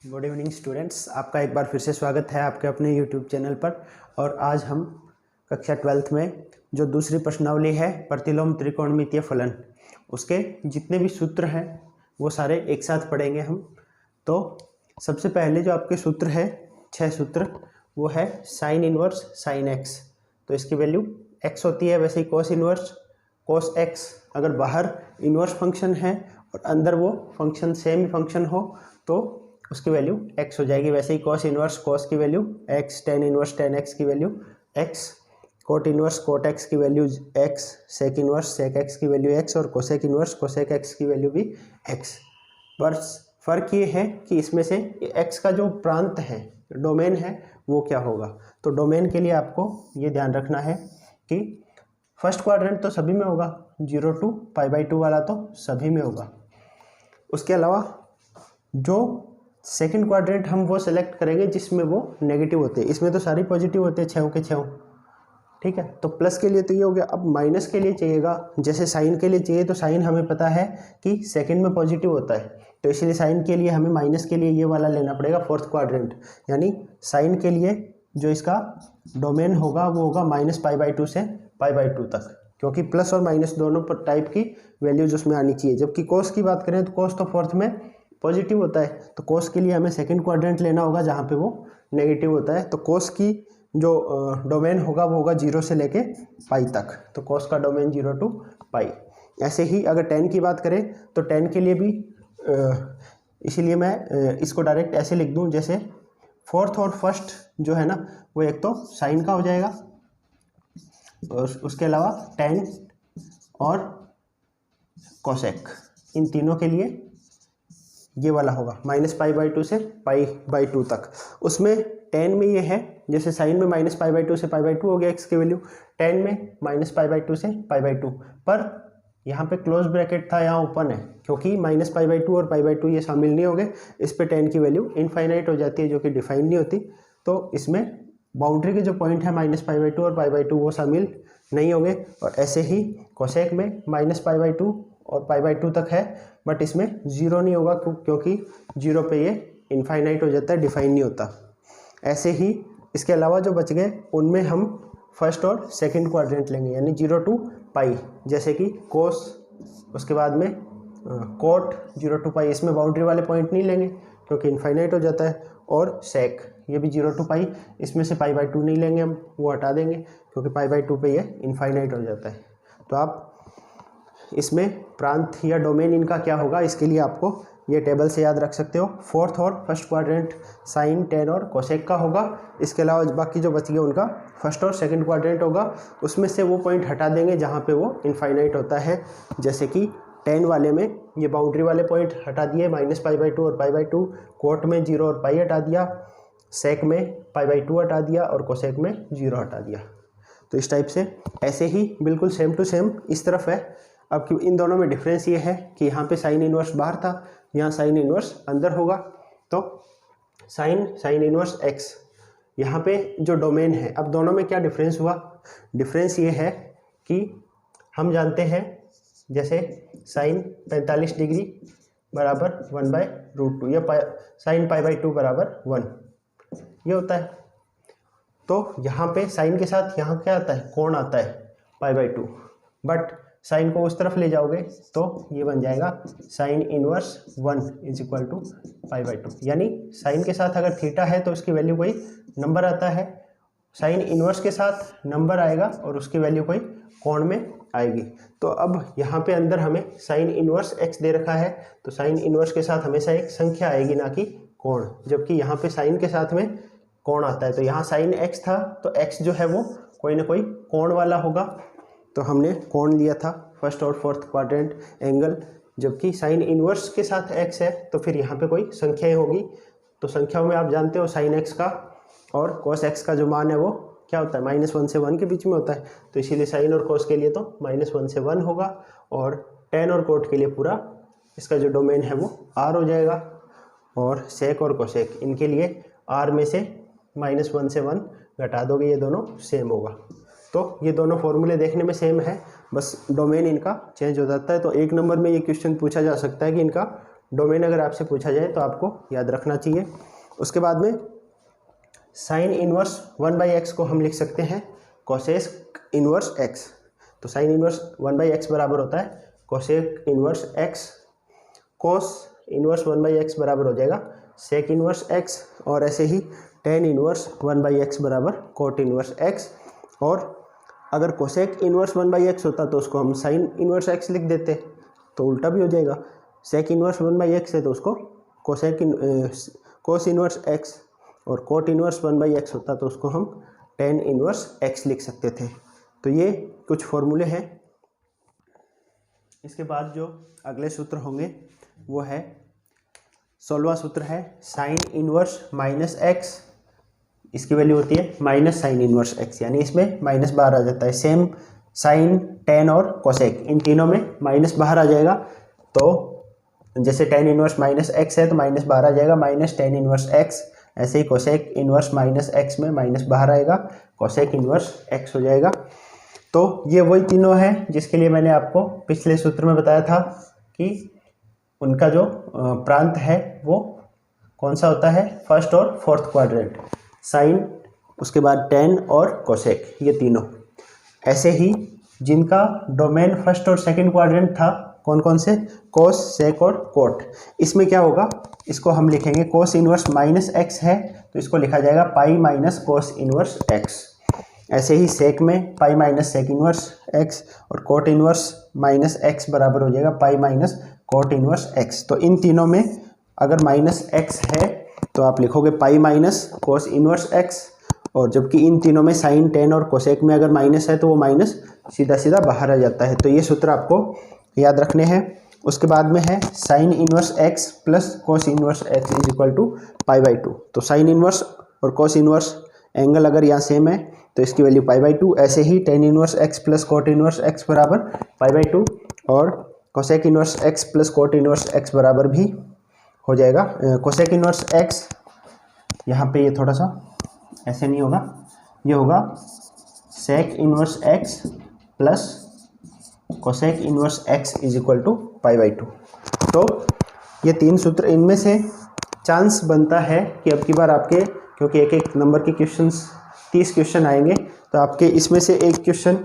Good evening students, आपका एक बार फिर से स्वागत है आपके अपने यूट्यूब चैनल पर। और आज हम कक्षा 12th में जो दूसरी प्रश्नावली है प्रतिलोम त्रिकोणमितीय फलन, उसके जितने भी सूत्र हैं वो सारे एक साथ पढ़ेंगे हम। तो सबसे पहले जो आपके सूत्र है 6 सूत्र, वो है साइन इनवर्स साइन एक्स। तो इसकी वैल्यू एक्स होती है, वैसे ही कोस इनवर्स कोस एक्स। अगर बाहर इनवर्स फंक्शन है और अंदर वो फंक्शन सेम फंक्शन हो तो उसकी वैल्यू x हो जाएगी। वैसे ही कॉस इनवर्स कॉस की value x, tan inverse tan x की value x, cot inverse cot x की value x, sec inverse sec x की वैल्यू x और कोसेक इनवर्स कोसेक x की वैल्यू भी x। बस फर्क ये है कि इसमें से x का जो प्रांत है, डोमेन है, वो क्या होगा। तो डोमेन के लिए आपको ये ध्यान रखना है कि फर्स्ट क्वाड्रेंट तो सभी में होगा, 0 to π/2 वाला तो सभी में होगा। उसके अलावा जो सेकंड क्वाड्रेंट हम वो सेलेक्ट करेंगे जिसमें वो नेगेटिव होते हैं। इसमें तो सारी पॉजिटिव होते हैं, 6 के 6। ठीक है, तो प्लस के लिए तो ये हो गया। अब माइनस के लिए चाहिएगा, जैसे साइन के लिए चाहिए तो साइन हमें पता है कि सेकंड में पॉजिटिव होता है, तो इसलिए साइन के लिए हमें माइनस के लिए ये वाला लेना पड़ेगा, फोर्थ क्वाड्रेंट। यानी साइन के लिए जो इसका डोमेन होगा वो होगा -π/2 से π/2 तक, क्योंकि प्लस और माइनस दोनों टाइप की वैल्यूज उसमें आनी चाहिए। जबकि कोस की बात करें तो कोस तो फोर्थ में पॉजिटिव होता है, तो कोस के लिए हमें सेकंड क्वाड्रेंट लेना होगा जहाँ पे वो नेगेटिव होता है। तो कोस की जो डोमेन होगा वो होगा 0 से लेके पाई तक, तो कोस का डोमेन 0 to पाई। ऐसे ही अगर टेन की बात करें तो टेन के लिए भी इसीलिए मैं इसको डायरेक्ट ऐसे लिख दूं, जैसे फोर्थ और फर्स्ट जो है ना वो एक तो साइन का हो जाएगा और उसके अलावा टेन और कोसेक, इन तीनों के लिए ये वाला होगा -π/2 से π/2 तक। उसमें टेन में ये है, जैसे साइन में -π/2 से π/2 हो गया x की वैल्यू, टेन में -π/2 से π/2, पर यहाँ पे क्लोज ब्रैकेट था, यहाँ ओपन है, क्योंकि -π/2 और π/2 ये शामिल नहीं हो गए। इस पे टेन की वैल्यू इनफाइनाइट हो जाती है, जो कि डिफाइन नहीं होती। तो इसमें बाउंड्री के जो पॉइंट है -π/2 और π/2 वो शामिल नहीं होंगे। और ऐसे ही कोसेक में -π/2 और π/2 तक है, बट इसमें 0 नहीं होगा, क्योंकि 0 पे ये इनफाइनाइट हो जाता है, डिफाइन नहीं होता। ऐसे ही इसके अलावा जो बच गए उनमें हम फर्स्ट और सेकंड क्वाड्रेंट लेंगे, यानी 0 to पाई, जैसे कि कोस, उसके बाद में कोट 0 to पाई, इसमें बाउंड्री वाले पॉइंट नहीं लेंगे क्योंकि इनफाइनाइट हो जाता है। और सेक ये भी 0 to पाई, इसमें से π/2 नहीं लेंगे हम, वो हटा देंगे क्योंकि π/2 पे ये इनफाइनाइट हो जाता है। तो आप इसमें प्रांत या डोमेन इनका क्या होगा, इसके लिए आपको ये टेबल से याद रख सकते हो। फोर्थ और फर्स्ट क्वाड्रेंट साइन, टेन और कोसेक का होगा। इसके अलावा बाकी जो बच गया उनका फर्स्ट और सेकंड क्वाड्रेंट होगा। उसमें से वो पॉइंट हटा देंगे जहाँ पे वो इनफाइनाइट होता है, जैसे कि टेन वाले में ये बाउंड्री वाले पॉइंट हटा दिए, -π/2 और π/2, कोट में 0 और पाई हटा दिया, सेक में π/2 हटा दिया और कोसेक में 0 हटा दिया। तो इस टाइप से, ऐसे ही बिल्कुल सेम टू सेम इस तरफ है। अब इन दोनों में डिफरेंस ये है कि यहाँ पे साइन इनवर्स बाहर था, यहाँ साइन इनवर्स अंदर होगा। तो साइन इनवर्स x, यहाँ पे जो डोमेन है, अब दोनों में क्या डिफरेंस हुआ। डिफरेंस ये है कि हम जानते हैं जैसे साइन 45 डिग्री बराबर 1/√2 या साइन π/2 बराबर 1, ये होता है। तो यहाँ पे साइन के साथ यहाँ क्या आता है, कोण आता है π/2, बट साइन को उस तरफ ले जाओगे तो ये बन जाएगा साइन इनवर्स 1 = π/2। यानी साइन के साथ अगर थीटा है तो उसकी वैल्यू कोई नंबर आता है, साइन इनवर्स के साथ नंबर आएगा और उसकी वैल्यू कोई कोण में आएगी। तो अब यहाँ पे अंदर हमें साइन इनवर्स x दे रखा है, तो साइन इनवर्स के साथ हमेशा एक संख्या आएगी, ना कि कोण। जबकि यहाँ पे साइन के साथ में कोण आता है, तो यहाँ साइन x था तो x जो है वो कोई ना कोई कोण वाला होगा। तो हमने कोण लिया था फर्स्ट और फोर्थ क्वाड्रेंट एंगल, जबकि साइन इनवर्स के साथ x है तो फिर यहाँ पे कोई संख्याएं होगी। तो संख्याओं में आप जानते हो साइन x का और cos x का जो मान है वो क्या होता है, -1 से 1 के बीच में होता है। तो इसीलिए साइन और cos के लिए तो -1 से 1 होगा, और टेन और कोट के लिए पूरा इसका जो डोमेन है वो r हो जाएगा। और सेक और कोसेक, इनके लिए r में से -1 से 1 घटा दोगे, ये दोनों सेम होगा। तो ये दोनों फॉर्मूले देखने में सेम है, बस डोमेन इनका चेंज हो जाता है। तो एक नंबर में ये क्वेश्चन पूछा जा सकता है कि इनका डोमेन अगर आपसे पूछा जाए तो आपको याद रखना चाहिए। उसके बाद में साइन इनवर्स 1/x को हम लिख सकते हैं कोसेक इनवर्स x। तो साइन इनवर्स 1/x बराबर होता है cosec inverse x। Cos inverse 1/x बराबर हो जाएगा सेक इनवर्स x, और ऐसे ही टेन इनवर्स 1/x बराबर कोट इनवर्स x। और अगर कोसेक इनवर्स 1/x होता तो उसको हम साइन इनवर्स x लिख देते, तो उल्टा भी हो जाएगा। सेक इनवर्स 1/x है तो उसको कोस इनवर्स x, और कोट इनवर्स 1/x होता तो उसको हम टेन इनवर्स x लिख सकते थे। तो ये कुछ फॉर्मूले हैं। इसके बाद जो अगले सूत्र होंगे वो है 16वां सूत्र है साइन इनवर्स माइनस x। इसकी वैल्यू होती है माइनस साइन इनवर्स x, यानी इसमें माइनस बाहर आ जाता है। सेम साइन, टेन और कोसेक, इन तीनों में माइनस बाहर आ जाएगा। तो जैसे टेन इनवर्स माइनस x है तो माइनस बाहर आ जाएगा माइनस टेन इनवर्स x। ऐसे ही कोसेक इनवर्स माइनस x में माइनस बाहर आएगा, कोसेक इनवर्स x हो जाएगा। तो ये वही तीनों हैं जिसके लिए मैंने आपको पिछले सूत्र में बताया था कि उनका जो प्रांत है वो कौन सा होता है, फर्स्ट और फोर्थ क्वाड्रेंट, साइन, उसके बाद टेन और कोसेक, ये तीनों। ऐसे ही जिनका डोमेन फर्स्ट और सेकंड क्वाड्रेंट था, कौन कौन से, कोस, सेक और कोट। इसमें क्या होगा, इसको हम लिखेंगे कोस इनवर्स माइनस x है तो इसको लिखा जाएगा pi minus cos inverse x। ऐसे ही सेक में pi minus sec inverse x, और कोट इनवर्स माइनस x बराबर हो जाएगा pi minus cot inverse x। तो इन तीनों में अगर माइनस x है तो आप लिखोगे पाई माइनस कोस इनवर्स x, और जबकि इन तीनों में साइन, टेन और कोसेक में अगर माइनस है तो वो माइनस सीधा सीधा बाहर आ जाता है। तो ये सूत्र आपको याद रखने हैं। उसके बाद में है sine inverse x plus cos inverse x is equal to पाई/2। तो साइन इनवर्स और कोस इनवर्स एंगल अगर यहाँ सेम है तो इसकी वैल्यू पाई/2। ऐसे ही tan inverse x plus cot inverse x बराबर पाई/2, और cosec inverse x plus cot inverse x बराबर भी हो जाएगा। कोसेक इनवर्स x यहाँ पे ये थोड़ा सा ऐसे नहीं होगा, ये होगा sec inverse x plus cosec inverse x is equal to पाई/2। तो ये तीन सूत्र, इनमें से चांस बनता है कि अब की बार आपके, क्योंकि एक एक नंबर के क्वेश्चंस 30 क्वेश्चन आएंगे, तो आपके इसमें से एक क्वेश्चन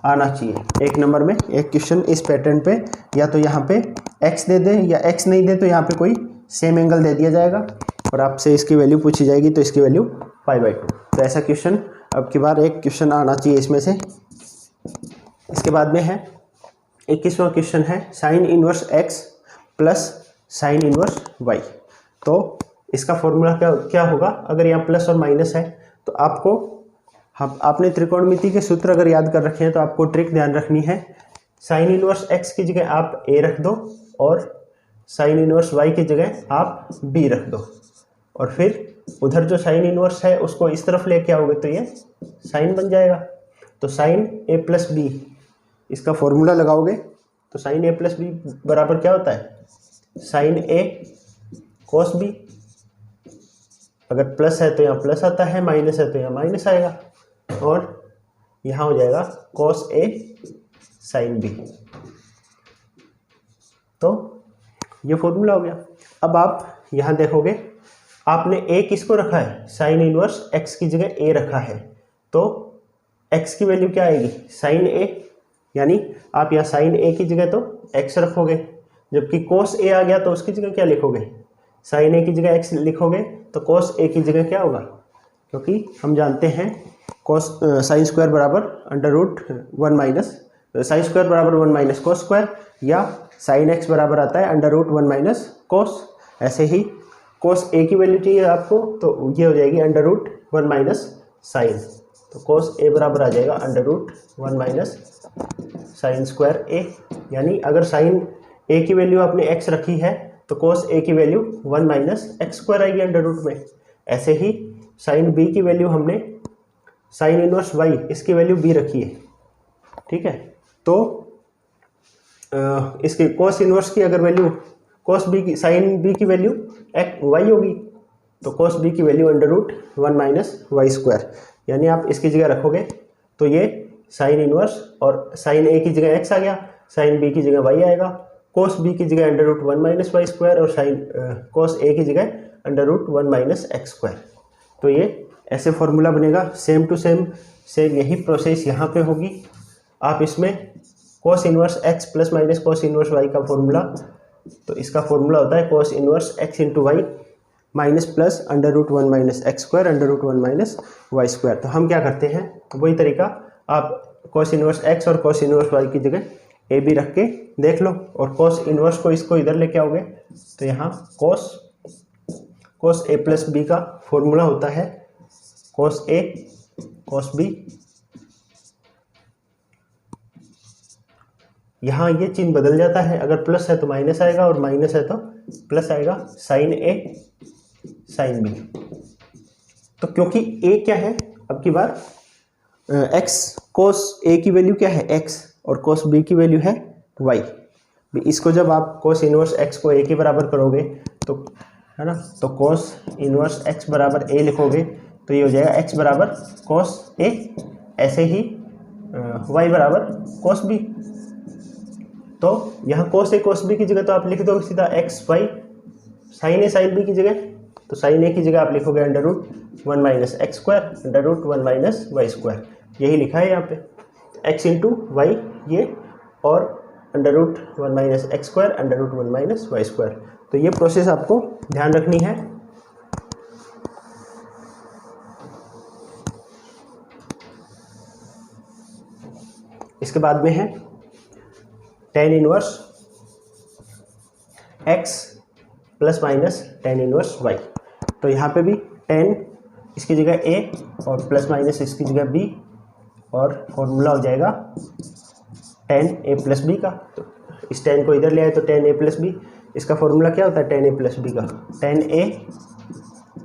आना चाहिए। एक नंबर में एक क्वेश्चन इस पैटर्न पे, या तो यहाँ पे x दे दे, या x नहीं दे तो यहाँ पे कोई सेम एंगल दे दिया जाएगा और आपसे इसकी वैल्यू पूछी जाएगी, तो इसकी वैल्यू पाई/2। तो ऐसा क्वेश्चन अब की बार एक क्वेश्चन आना चाहिए इसमें से। इसके बाद में है 21वां क्वेश्चन है sine inverse x plus sign inverse y। तो इसका फॉर्मूला क्या होगा, अगर यहाँ प्लस और माइनस है तो आपको, आपने त्रिकोणमिति के सूत्र अगर याद कर रखे हैं तो आपको ट्रिक ध्यान रखनी है। साइन इनवर्स x की जगह आप a रख दो, और साइन इनवर्स y की जगह आप b रख दो, और फिर उधर जो साइन इनवर्स है उसको इस तरफ लेके आओगे तो ये साइन बन जाएगा। तो साइन a प्लस बी, इसका फॉर्मूला लगाओगे तो साइन a प्लस बी बराबर क्या होता है, साइन a कोस b। अगर प्लस है तो यहाँ प्लस आता है, माइनस है तो यहाँ माइनस आएगा, और यहाँ हो जाएगा कोस a साइन b। तो ये फॉर्मूला हो गया। अब आप यहाँ देखोगे, आपने a किसको रखा है, साइन इनवर्स x की जगह a रखा है, तो x की वैल्यू क्या आएगी, साइन a, यानी आप यहाँ साइन a की जगह तो x रखोगे, जबकि कोस a आ गया तो उसकी जगह क्या लिखोगे, साइन a की जगह x लिखोगे, तो कोस a की जगह क्या होगा, क्योंकि हम जानते हैं कोस साइन स्क्वायर बराबर under root 1 minus, sine square बराबर 1 माइनस कोस स्क्वायर, या साइन x बराबर आता है अंडर रूट 1 माइनस कोस। ऐसे ही कोस a की वैल्यू चाहिए आपको, तो ये हो जाएगी अंडर रूट 1 माइनस साइन, तो कोस a बराबर आ जाएगा under root 1 minus sine square a। यानी अगर साइन a की वैल्यू आपने x रखी है तो कोस a की वैल्यू 1 माइनस एक्स स्क्वायर आएगी अंडर रूट में। ऐसे ही साइन b की वैल्यू हमने साइन इनवर्स y, इसकी वैल्यू b रखी है, ठीक है। तो इसके कोस इनवर्स की अगर वैल्यू, कोस b की, साइन b की वैल्यू y होगी, तो कोस b की value under root 1 minus y square, यानी आप इसकी जगह रखोगे तो ये साइन इनवर्स, और साइन a की जगह x आ गया, साइन b की जगह y आएगा, cos b की जगह under root 1 minus y square और साइन cos a की जगह under root 1 minus x square. तो ये ऐसे फॉर्मूला बनेगा। सेम टू सेम यही प्रोसेस यहाँ पे होगी। आप इसमें cos inverse x plus minus cos inverse y का फॉर्मूला, तो इसका फॉर्मूला होता है cos inverse x into y minus plus under root 1 minus x square under root 1 minus y square. तो हम क्या करते हैं, वही तरीका, आप cos इनवर्स x और cos इनवर्स y की जगह ए बी रख के देख लो, और cos इनवर्स को इसको इधर लेके आओगे तो यहाँ cos a प्लस बी का फॉर्मूला होता है cos a cos b। यहाँ ये चिन्ह बदल जाता है, अगर प्लस है तो माइनस आएगा और माइनस है तो प्लस आएगा, साइन a साइन b। तो क्योंकि a क्या है, अब की बार x cos a की वैल्यू क्या है x और cos b की वैल्यू है y। इसको जब आप cos इनवर्स x को a के बराबर करोगे तो है ना, तो cos इनवर्स x बराबर a लिखोगे तो ये हो जाएगा x बराबर cos a, ऐसे ही y बराबर cos b। तो यहाँ cos a cos b की जगह तो आप लिख दोगे सीधा x y, sine a sine b की जगह तो साइन a की जगह आप लिखोगे under root 1 minus x square under root 1 minus y square, यही लिखा है यहाँ पे x इंटू वाई ये, और under root 1 minus x square under root 1 minus y square. तो ये प्रोसेस आपको ध्यान रखनी है। इसके बाद में है ten inverse x plus minus tan inverse y। तो यहाँ पे भी टेन इसकी जगह a और प्लस माइनस इसकी जगह b, और फॉर्मूला हो जाएगा टेन ए प्लस बी का। तो इस टेन को इधर ले आए तो टेन ए प्लस बी, इसका फॉर्मूला क्या होता है टेन ए प्लस बी का, टेन ए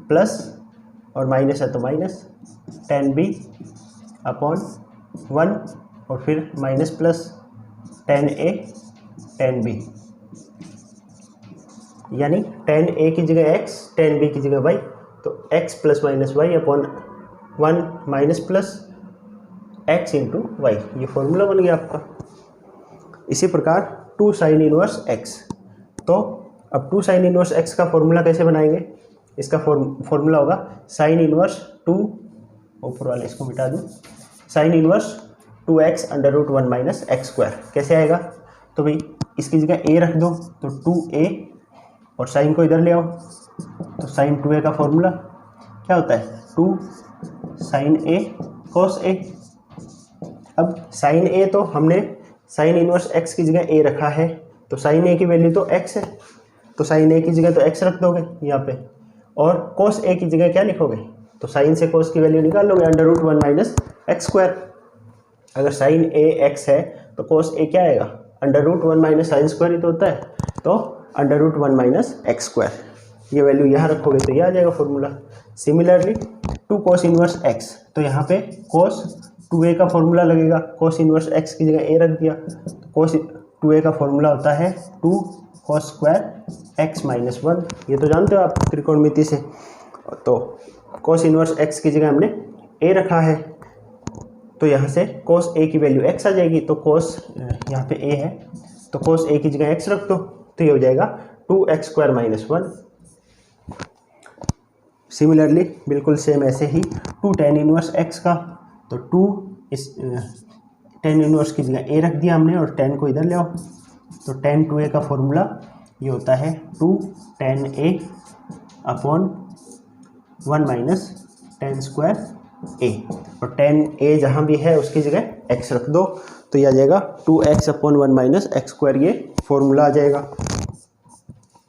प्लस और माइनस है तो माइनस टेन बी अपॉन 1 और फिर माइनस प्लस टेन ए टेन बी, यानी टेन ए की जगह x टेन बी की जगह y, तो x plus minus y upon 1 minus plus x into y, ये फॉर्मूला बन गया आपका। इसी प्रकार टू साइन इनवर्स x, तो अब टू साइन इनवर्स x का फॉर्मूला कैसे बनाएंगे, इसका फॉर्मूला होगा साइन इनवर्स टू, ऊपर वाले इसको मिटा दूँ, sine inverse 2x under root 1 minus x square. कैसे आएगा, तो भाई इसकी जगह a रख दो तो 2a, और साइन को इधर ले आओ तो साइन 2a का फॉर्मूला क्या होता है 2 साइन a cos a। अब साइन a तो हमने साइन इनवर्स x की जगह a रखा है, तो साइन a की वैल्यू तो x है, तो साइन a की जगह तो x रख दोगे यहाँ पे, और cos a की जगह क्या लिखोगे, तो साइन से cos की वैल्यू निकाल लोगे under root 1 minus x square. अगर साइन a x है तो cos a क्या आएगा, under root 1 minus sine square ही तो होता है, तो under root 1 minus x square, ये वैल्यू यहाँ रखोगे तो ये आ जाएगा formula. Similarly to cos inverse x, तो यहाँ पे cos 2a का फॉर्मूला लगेगा, cos इनवर्स x की जगह a रख दिया, तो cos 2a का फॉर्मूला होता है 2 cos स्क्वायर x माइनस 1, ये तो जानते हो आप त्रिकोणमिति से। तो cos इनवर्स x की जगह हमने a रखा है, तो यहाँ से cos a की वैल्यू x आ जाएगी, तो cos यहाँ पे a है तो cos a की जगह x रख दो, तो ये हो जाएगा 2x स्क्वायर माइनस 1। सिमिलरली बिल्कुल सेम ऐसे ही टू टेन इनवर्स x का, तो 2 इस टेन इनवर्स की जगह a रख दिया हमने और 10 को इधर ले आओ, तो टेन 2a का फॉर्मूला ये होता है 2 ten a upon 1 minus ten square a, और टेन a जहाँ भी है उसकी जगह x रख दो, तो ये आ जाएगा 2x upon 1 minus x square, ये फॉर्मूला आ जाएगा।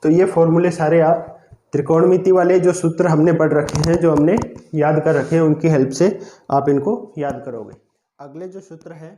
तो ये फॉर्मूले सारे आप त्रिकोणमिति वाले जो सूत्र हमने पढ़ रखे हैं, जो हमने याद कर रखे हैं, उनकी हेल्प से आप इनको याद करोगे। अगले जो सूत्र है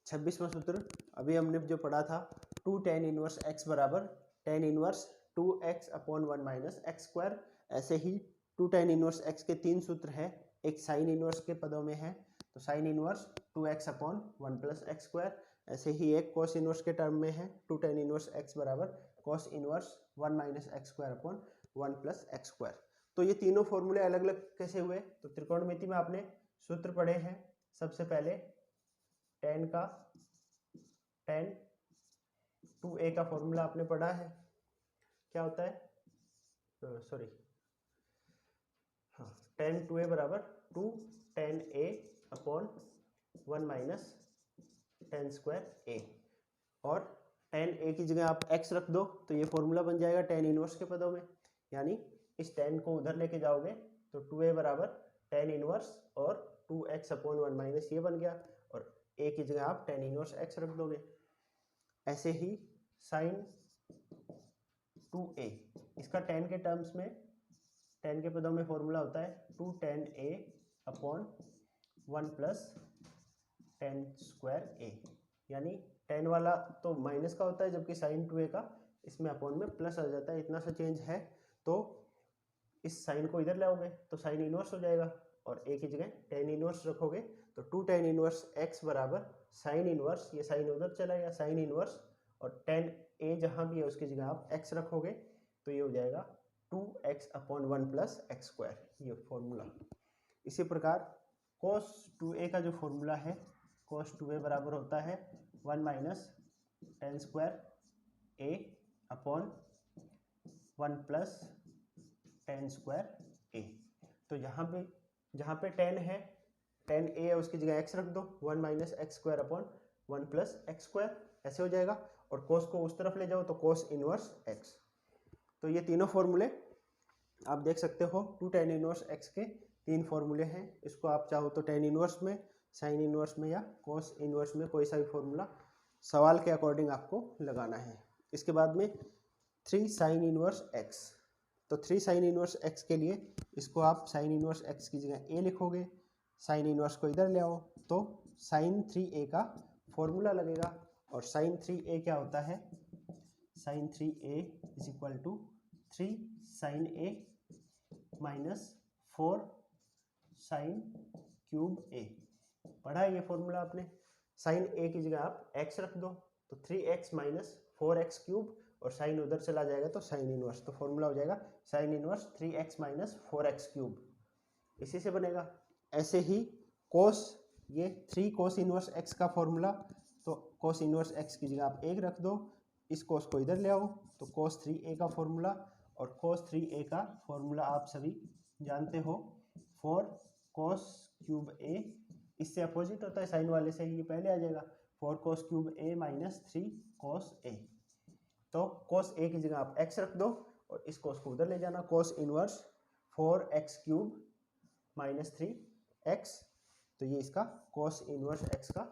26वां सूत्र, अभी हमने जो पढ़ा था टू टेन इनवर्स x बराबर tan inverse 2x upon 1 minus x square. ऐसे ही टू टेन इनवर्स x के तीन सूत्र है, एक साइन इनवर्स के पदों में है, तो sine inverse 2x upon 1 plus x square. ऐसे ही एक cos इनवर्स के टर्म में है, टू टेन इनवर्स x बराबर cos inverse 1 minus x square upon 1 plus x square. तो ये तीनों फॉर्मूले अलग अलग कैसे हुए, तो त्रिकोणमिति में आपने सूत्र पढ़े हैं। सबसे पहले टेन का टेन 2a का फॉर्मूला आपने पढ़ा है, क्या होता है, सॉरी हाँ, tan 2a बराबर 2 tan a upon 1 minus tan square a, और tan a की जगह आप x रख दो तो ये फॉर्मूला बन जाएगा tan इनवर्स के पदों में, यानी इस tan को उधर लेके जाओगे तो 2a बराबर tan इनवर्स और 2x अपॉन 1 माइनस ये बन गया, और a की जगह आप tan इनवर्स x रख दोगे। ऐसे ही साइन 2a, इसका tan के टर्म्स में, tan के पदों में फॉर्मूला होता है 2 tan a upon 1 plus tan square a, यानी tan वाला तो माइनस का होता है जबकि साइन 2a का इसमें अपॉन में प्लस आ जाता है, इतना सा चेंज है। तो इस साइन को इधर लाओगे तो साइन इनवर्स हो जाएगा, और a की जगह tan इनवर्स रखोगे तो 2 tan इनवर्स x बराबर साइन इनवर्स, ये साइन उधर चला गया साइन इनवर्स, और tan a जहाँ भी है उसकी जगह आप x रखोगे तो ये हो जाएगा 2x upon 1 plus x square, ये फॉर्मूला। इसी प्रकार cos 2a का जो फॉर्मूला है, cos 2a बराबर होता है 1 minus tan square a upon 1 plus tan square a। तो जहाँ पे tan है, tan a है उसकी जगह x रख दो, 1 minus x square upon 1 plus x square, ऐसे हो जाएगा, और cos को उस तरफ ले जाओ तो cos इनवर्स x। तो ये तीनों फॉर्मूले आप देख सकते हो, 2 tan इनवर्स x के 3 फॉर्मूले हैं। इसको आप चाहो तो tan इनवर्स में, साइन इनवर्स में या cos इनवर्स में कोई सा भी फॉर्मूला सवाल के अकॉर्डिंग आपको लगाना है। इसके बाद में 3 साइन इनवर्स x, तो 3 साइन इनवर्स x के लिए इसको आप साइन इनवर्स x की जगह a लिखोगे, साइन इनवर्स को इधर ले आओ तो साइन 3a का फॉर्मूला लगेगा, और साइन 3a क्या होता है, sine 3a is equal to 3 sine a minus 4 sine cube a। पढ़ा है ये फॉर्मूला आपने। साइन a की जगह आप x रख दो तो 3x माइनस 4x क्यूब, और साइन उधर चला जाएगा तो साइन इनवर्स, तो फॉर्मूला हो जाएगा sine inverse 3x minus 4x cube, इसी से बनेगा। ऐसे ही कोस, ये 3 कोस इनवर्स x का फॉर्मूला, तो कोस इनवर्स x की जगह आप 1 रख दो, इस कोस को इधर ले आओ तो कोस 3a का फॉर्मूला, और कोस 3a का फॉर्मूला आप सभी जानते हो 4 कोस क्यूब a, इससे अपोजिट होता है साइन वाले से, ये पहले आ जाएगा 4 cos cube a minus 3 cos a। तो कोस a की जगह आप x रख दो और इस कोस को उधर ले जाना, cos inverse 4x cube minus 3x, तो ये इसका कोस इनवर्स x का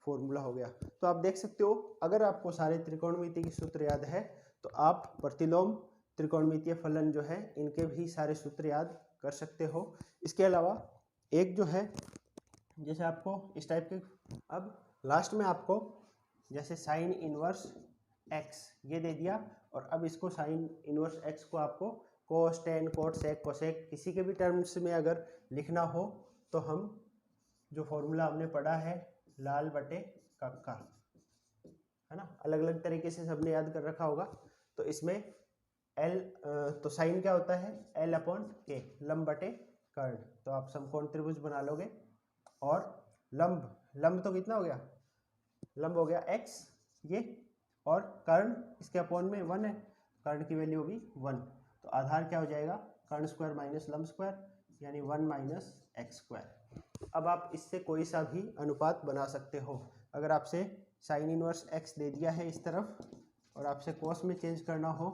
फॉर्मूला हो गया। तो आप देख सकते हो, अगर आपको सारे त्रिकोणमिति के सूत्र याद है तो आप प्रतिलोम त्रिकोणमितीय फलन जो है इनके भी सारे सूत्र याद कर सकते हो। इसके अलावा एक जो है, जैसे आपको इस टाइप के, अब लास्ट में आपको जैसे साइन इनवर्स x ये दे दिया, और अब इसको साइन इनवर्स x को आपको कोस, टेन, कोट, सेक, कोसेक किसी के भी टर्म्स में अगर लिखना हो तो हम जो फॉर्मूला हमने पढ़ा है लाल बटे कक्का, है ना, अलग अलग तरीके से सबने याद कर रखा होगा। तो इसमें L, तो साइन क्या होता है L अपॉन K, लंब बटे कर्ण, तो आप समकोण त्रिभुज बना लोगे, और लंब तो कितना हो गया, लंब हो गया x ये, और कर्ण इसके अपॉन में 1 है, कर्ण की वैल्यू होगी 1, तो आधार क्या हो जाएगा, कर्ण स्क्वायर माइनस लंब स्क्वायर, यानी 1 माइनस एक्स स्क्वायर। अब आप इससे कोई सा भी अनुपात बना सकते हो। अगर आपसे साइन इनवर्स x दे दिया है इस तरफ, और आपसे कोस में चेंज करना हो,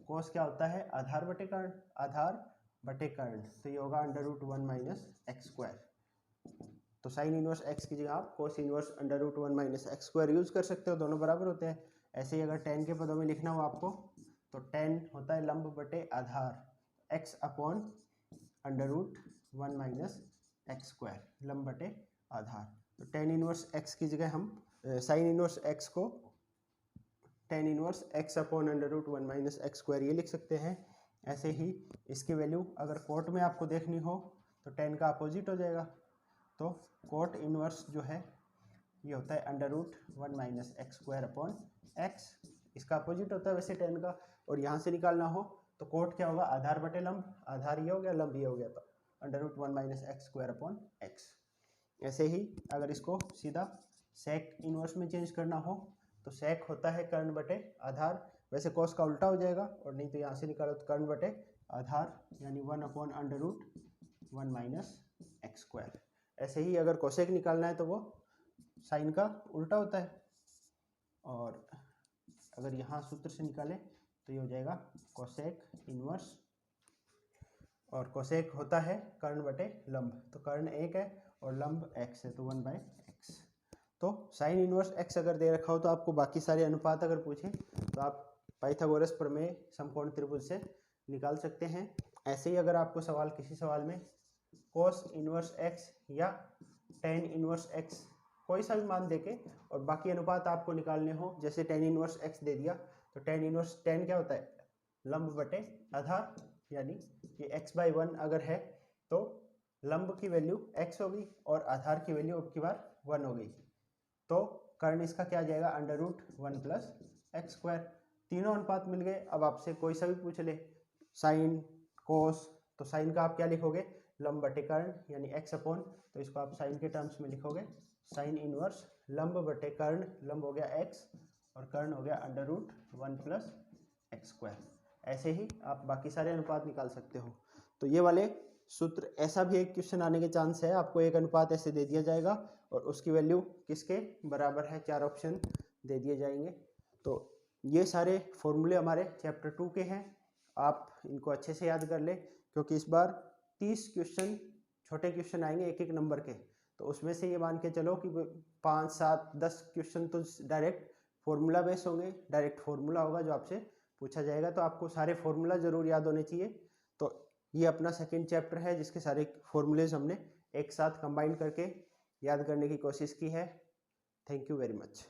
कोस क्या होता है आधार बटे कर्ण, आधार बटे कर्ण, तो ये होगा under root 1 minus x square. तो साइन इनवर्स x की जगह आप cos inverse under root 1 minus x square use कर सकते हो, दोनों बराबर होते हैं। ऐसे ही अगर टेन के पदों में लिखना हो आपको, तो टेन होता है लंब बटे आधार, x upon under root 1 minus x square, लंब बटे आधार। तो टेन इनवर्स x की जगह हम साइन इनवर्स x को tan inverse x upon under root 1 minus x square ये लिख सकते हैं। ऐसे ही इसकी वैल्यू अगर कोट में आपको देखनी हो तो टेन का अपोजिट हो जाएगा, तो कोट इनवर्स जो है ये होता है under root 1 minus x square upon x, इसका अपोजिट होता है वैसे टेन का। और यहाँ से निकालना हो तो कोट क्या होगा आधार बटे लंब, आधार ये हो गया लंब ये हो गया, तो under root 1 minus x square upon x. ऐसे ही अगर इसको सीधा सेक इनवर्स में चेंज करना हो तो सेक होता है कर्ण बटे आधार, वैसे कॉस का उल्टा हो जाएगा, और नहीं तो यहाँ से निकालो तो कर्ण बटे आधार यानी 1/√1 माइनस एक्स स्क्वायर। ऐसे ही अगर कोसेक निकालना है तो वो साइन का उल्टा होता है, और अगर यहाँ सूत्र से निकालें तो ये हो जाएगा कोसेक इनवर्स, और कोसेक होता है कर्ण बटे लंब, तो कर्ण 1 है और लंब x है, तो 1/x। तो साइन इनवर्स x अगर दे रखा हो तो आपको बाकी सारे अनुपात अगर पूछें तो आप पाइथागोरस प्रमेय समकोण त्रिभुज से निकाल सकते हैं। ऐसे ही अगर आपको सवाल किसी सवाल में कोस इनवर्स x या टेन इनवर्स x कोई सा भी मान देके और बाकी अनुपात आपको निकालने हो, जैसे टेन इनवर्स x दे दिया तो टेन इनवर्स टेन क्या होता है, लंब बटे आधार, यानी ये x/1 अगर है तो लंब की वैल्यू x होगी और आधार की वैल्यू अब की बार 1 हो गई, तो कर्ण इसका क्या आ जाएगा √1 प्लस एक्स स्क्वायर। तीनों अनुपात मिल गए। अब आपसे कोई सा भी पूछ ले साइन कोस, तो साइन का आप क्या लिखोगे, लंब बटे कर्ण यानी x/, तो इसको आप साइन के टर्म्स में लिखोगे साइन इनवर्स लंब बटे कर्ण, लंब हो गया x और कर्ण हो गया √1 प्लस एक्स स्क्वायर। ऐसे ही आप बाकी सारे अनुपात निकाल सकते हो। तो ये वाले सूत्र, ऐसा भी एक क्वेश्चन आने के चांस है, आपको एक अनुपात ऐसे दे दिया जाएगा और उसकी वैल्यू किसके बराबर है, 4 ऑप्शन दे दिए जाएंगे। तो ये सारे फॉर्मूले हमारे चैप्टर 2 के हैं, आप इनको अच्छे से याद कर ले, क्योंकि इस बार 30 क्वेश्चन छोटे क्वेश्चन आएंगे एक एक नंबर के, तो उसमें से ये मान के चलो कि 5, 7, 10 क्वेश्चन तो डायरेक्ट फॉर्मूला बेस होंगे, डायरेक्ट फॉर्मूला होगा जो आपसे पूछा जाएगा, तो आपको सारे फॉर्मूला जरूर याद होने चाहिए। तो ये अपना सेकंड चैप्टर है जिसके सारे फॉर्मूलेज हमने एक साथ कंबाइन करके याद करने की कोशिश की है। Thank you very much.